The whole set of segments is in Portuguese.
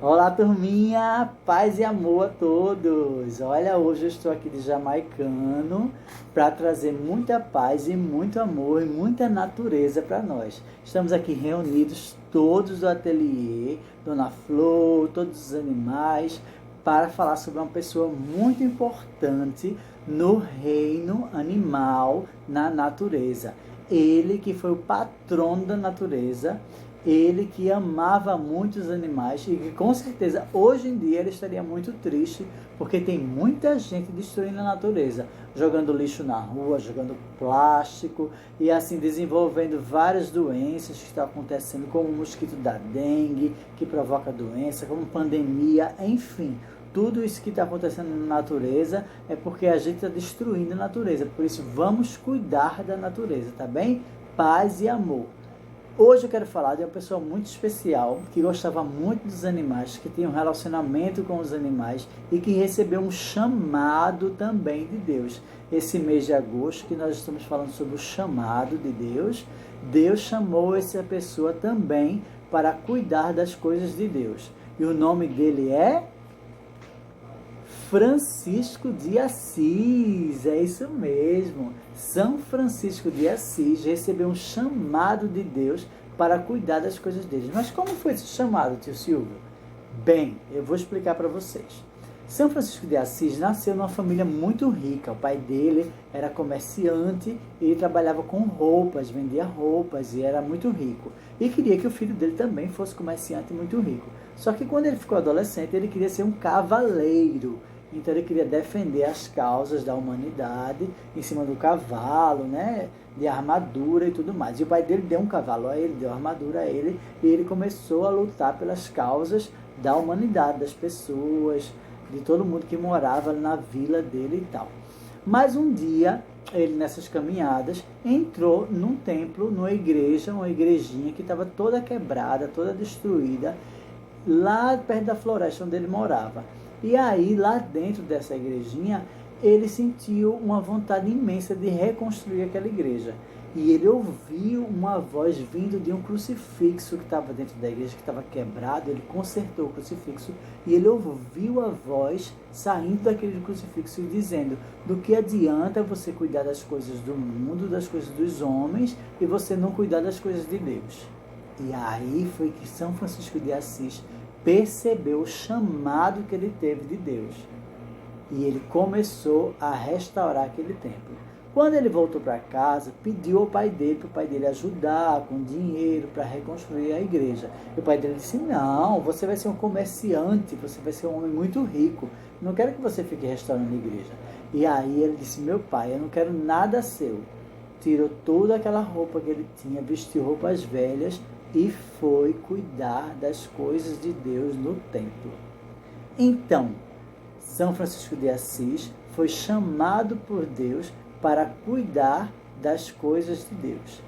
Olá, turminha! Paz e amor a todos! Olha, hoje eu estou aqui de Jamaicano para trazer muita paz e muito amor e muita natureza para nós. Estamos aqui reunidos todos do ateliê, Dona Flor, todos os animais, para falar sobre uma pessoa muito importante no reino animal, na natureza. Ele que foi o patrono da natureza, ele que amava muito os animais e que com certeza hoje em dia ele estaria muito triste porque tem muita gente destruindo a natureza, jogando lixo na rua, jogando plástico e assim desenvolvendo várias doenças que estão acontecendo, como o mosquito da dengue, que provoca doença, como pandemia, enfim. Tudo isso que está acontecendo na natureza é porque a gente está destruindo a natureza. Por isso, vamos cuidar da natureza, tá bem? Paz e amor. Hoje eu quero falar de uma pessoa muito especial, que gostava muito dos animais, que tinha um relacionamento com os animais e que recebeu um chamado também de Deus. Esse mês de agosto, que nós estamos falando sobre o chamado de Deus, Deus chamou essa pessoa também para cuidar das coisas de Deus. E o nome dele é Francisco de Assis, é isso mesmo. São Francisco de Assis recebeu um chamado de Deus para cuidar das coisas dele. Mas como foi esse chamado, tio Silvio? Bem, eu vou explicar para vocês. São Francisco de Assis nasceu numa família muito rica. O pai dele era comerciante e ele trabalhava com roupas, vendia roupas e era muito rico. E queria que o filho dele também fosse comerciante e muito rico. Só que quando ele ficou adolescente, ele queria ser um cavaleiro. Então ele queria defender as causas da humanidade em cima do cavalo, né? De armadura e tudo mais. E o pai dele deu um cavalo a ele, deu armadura a ele, e ele começou a lutar pelas causas da humanidade, das pessoas, de todo mundo que morava na vila dele e tal. Mas um dia, ele nessas caminhadas, entrou num templo, numa igreja, uma igrejinha que estava toda quebrada, toda destruída, lá perto da floresta onde ele morava. E aí, lá dentro dessa igrejinha, ele sentiu uma vontade imensa de reconstruir aquela igreja. E ele ouviu uma voz vindo de um crucifixo que estava dentro da igreja, que estava quebrado. Ele consertou o crucifixo e ele ouviu a voz saindo daquele crucifixo e dizendo: do que adianta você cuidar das coisas do mundo, das coisas dos homens, e você não cuidar das coisas de Deus? E aí foi que São Francisco de Assis percebeu o chamado que ele teve de Deus. E ele começou a restaurar aquele templo. Quando ele voltou para casa, pediu ao pai dele, para o pai dele ajudar com dinheiro para reconstruir a igreja. E o pai dele disse: não, você vai ser um comerciante, você vai ser um homem muito rico. Não quero que você fique restaurando a igreja. E aí ele disse: meu pai, eu não quero nada seu. Tirou toda aquela roupa que ele tinha, vestiu roupas velhas e foi cuidar das coisas de Deus no templo. Então, São Francisco de Assis foi chamado por Deus para cuidar das coisas de Deus.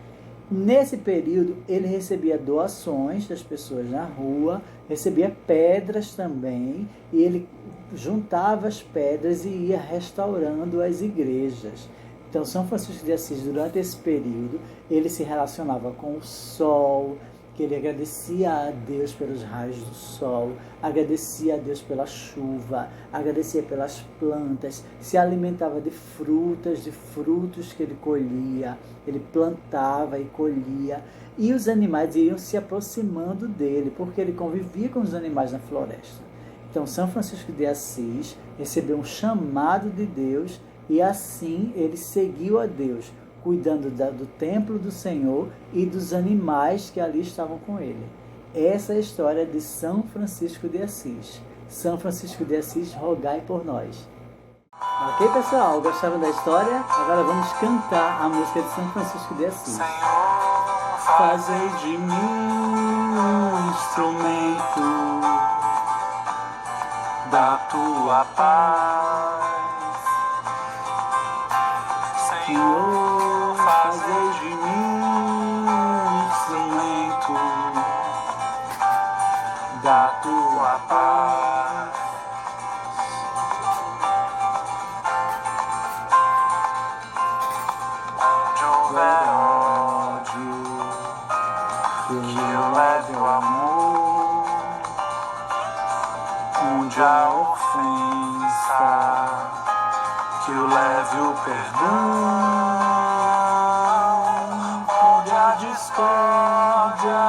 Nesse período, ele recebia doações das pessoas na rua, recebia pedras também, e ele juntava as pedras e ia restaurando as igrejas. Então, São Francisco de Assis, durante esse período, ele se relacionava com o sol, que ele agradecia a Deus pelos raios do sol, agradecia a Deus pela chuva, agradecia pelas plantas, se alimentava de frutas, de frutos que ele colhia, ele plantava e colhia, e os animais iam se aproximando dele, porque ele convivia com os animais na floresta. Então, São Francisco de Assis recebeu um chamado de Deus e assim ele seguiu a Deus, cuidando do templo do Senhor e dos animais que ali estavam com ele. Essa é a história de São Francisco de Assis. São Francisco de Assis, rogai por nós. Ok, pessoal? Gostaram da história? Agora vamos cantar a música de São Francisco de Assis. Senhor, fazei de mim um instrumento da tua paz. Senhor, fazei de mim um instrumento da tua paz. Onde houver ódio, que eu leve o amor. onde há ofensa, que eu leve o perdão. Onde há discórdia,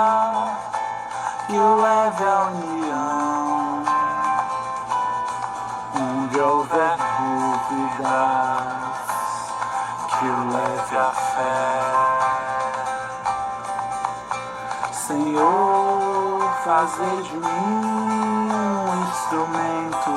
que eu leve a união. Onde houver dúvidas, que eu leve a fé. Senhor, fazer de mim um instrumento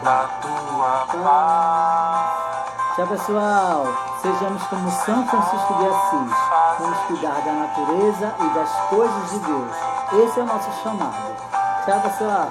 da tua paz. Tchau, pessoal. Sejamos como São Francisco de Assis. Vamos cuidar da natureza e das coisas de Deus. Esse é o nosso chamado. Tchau, pessoal.